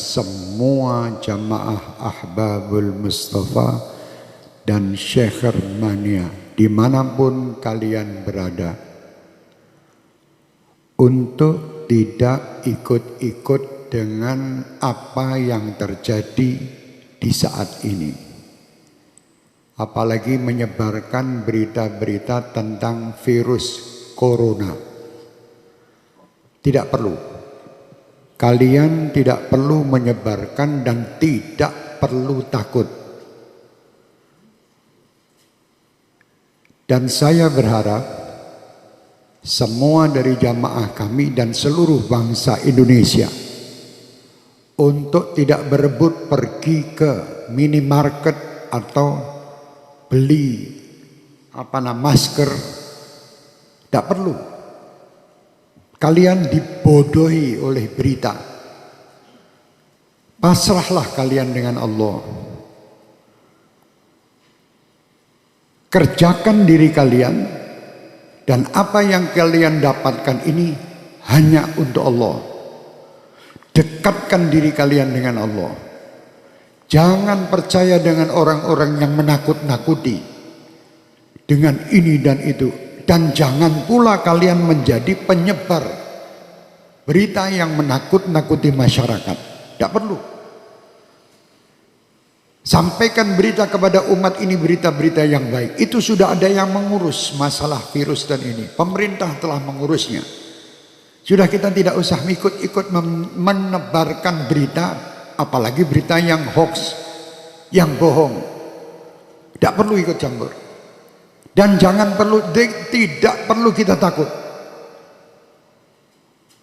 semua jamaah Ahbabul Mustafa dan Syekh Mania dimanapun kalian berada, untuk tidak ikut-ikut dengan apa yang terjadi di saat ini, apalagi menyebarkan berita-berita tentang virus corona. Tidak perlu. Kalian tidak perlu menyebarkan dan tidak perlu takut. Dan saya berharap semua dari jamaah kami dan seluruh bangsa Indonesia untuk tidak berebut pergi ke minimarket atau beli masker. Tidak perlu. Kalian dibodohi oleh berita. Pasrahlah kalian dengan Allah. Kerjakan diri kalian, dan apa yang kalian dapatkan ini hanya untuk Allah. Dekatkan diri kalian dengan Allah. Jangan percaya dengan orang-orang yang menakut-nakuti dengan ini dan itu. Dan jangan pula kalian menjadi penyebar berita yang menakut-nakuti masyarakat. Tidak perlu. Sampaikan berita kepada umat ini, berita-berita yang baik. Itu sudah ada yang mengurus masalah virus dan ini. Pemerintah telah mengurusnya. Sudah, kita tidak usah ikut-ikut menebarkan berita, apalagi berita yang hoax, yang bohong. Tidak perlu ikut campur. Dan tidak perlu kita takut.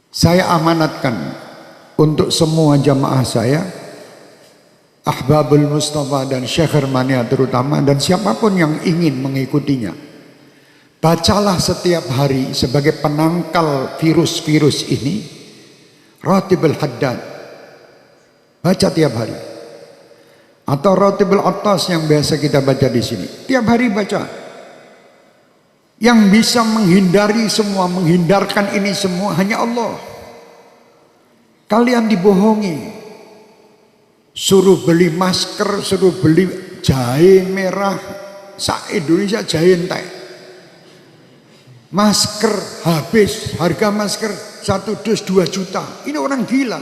Saya amanatkan untuk semua jamaah saya, Ahbabul Mustafa dan Syekh Mania terutama, dan siapapun yang ingin mengikutinya, bacalah setiap hari sebagai penangkal virus-virus ini Ratibul Haddad. Baca tiap hari. Atau Ratibul Attas yang biasa kita baca di sini. Tiap hari baca. Yang bisa menghindari semua, menghindarkan ini semua hanya Allah. Kalian dibohongi. Suruh beli masker, suruh beli jahe merah. Indonesia jahe entek. Masker habis, harga masker 1 dus 2 juta. Ini orang gila.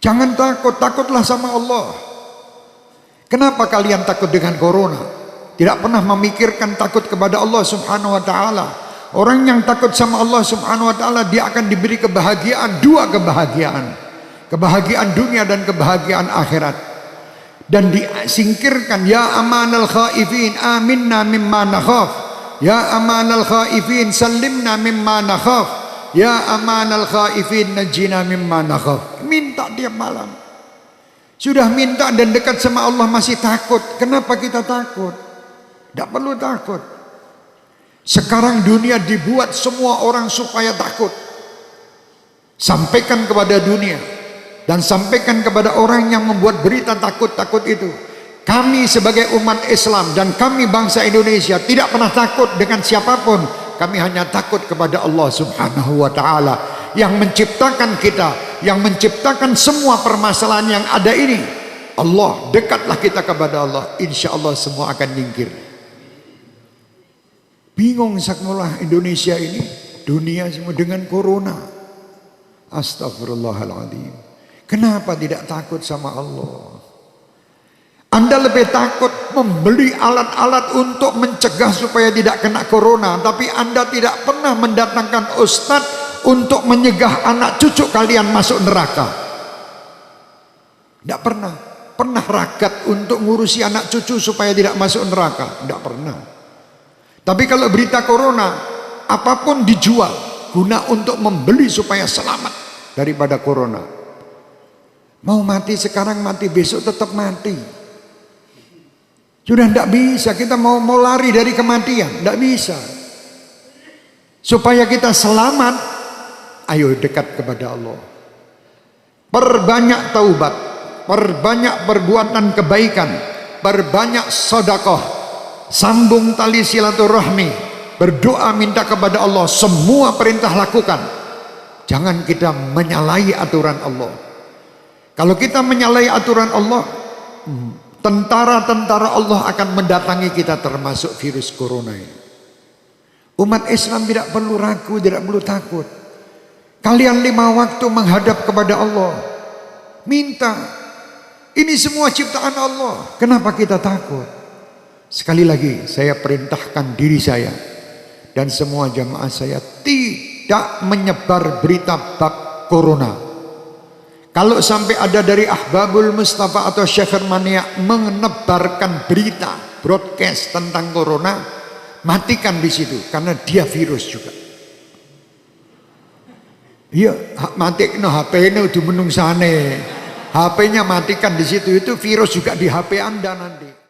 Jangan takut, takutlah sama Allah. Kenapa kalian takut dengan corona? Tidak pernah memikirkan takut kepada Allah Subhanahu wa ta'ala. Orang yang takut sama Allah Subhanahu wa ta'ala, dia akan diberi kebahagiaan, 2 kebahagiaan. Kebahagiaan dunia dan kebahagiaan akhirat. Dan disingkirkan, ya amanal khaifin aminna mimma nakhaf. Ya amanal khaifin sallimna mimma nakhaf. Ya amanal khaifin najina mimma nakhaf. Minta tiap malam. Sudah minta dan dekat sama Allah masih takut. Kenapa kita takut? Tidak perlu takut. Sekarang dunia dibuat semua orang supaya takut. Sampaikan kepada dunia. Dan sampaikan kepada orang yang membuat berita takut-takut itu. Kami sebagai umat Islam dan kami bangsa Indonesia tidak pernah takut dengan siapapun. Kami hanya takut kepada Allah Subhanahu wa ta'ala. Yang menciptakan kita. Yang menciptakan semua permasalahan yang ada ini. Allah, dekatlah kita kepada Allah. Insya Allah semua akan nyingkir. Bingung sakmulah Indonesia ini, dunia semua dengan corona. Astagfirullahaladzim. Kenapa tidak takut sama Allah? Anda lebih takut membeli alat-alat untuk mencegah supaya tidak kena corona, tapi Anda tidak pernah mendatangkan ustadz untuk menyegah anak cucu kalian masuk neraka. Tidak pernah. Pernah ragat untuk ngurusi anak cucu supaya tidak masuk neraka? Tidak pernah. Tapi kalau berita corona, apapun dijual guna untuk membeli supaya selamat daripada corona. Mau mati sekarang, mati besok tetap mati. Sudah tidak bisa, kita mau lari dari kematian, tidak bisa. Supaya kita selamat, ayo dekat kepada Allah. Perbanyak taubat, perbanyak perbuatan kebaikan, perbanyak sedekah. Sambung tali silaturahmi, berdoa minta kepada Allah, semua perintah lakukan. Jangan kita menyalahi aturan Allah. Kalau kita menyalahi aturan Allah, tentara-tentara Allah akan mendatangi kita, termasuk virus corona ini. Umat Islam tidak perlu ragu, tidak perlu takut. Kalian 5 waktu menghadap kepada Allah, minta. Ini semua ciptaan Allah. Kenapa kita takut? Sekali lagi saya perintahkan diri saya dan semua jamaah saya tidak menyebar berita bab corona. Kalau sampai ada dari Ahbabul Mustafa atau Syekh Mania menebarkan berita broadcast tentang corona, matikan di situ, karena dia virus juga. Iya, matikan HP-nya udah menungsane. HP-nya matikan di situ, itu virus juga di HP Anda nanti.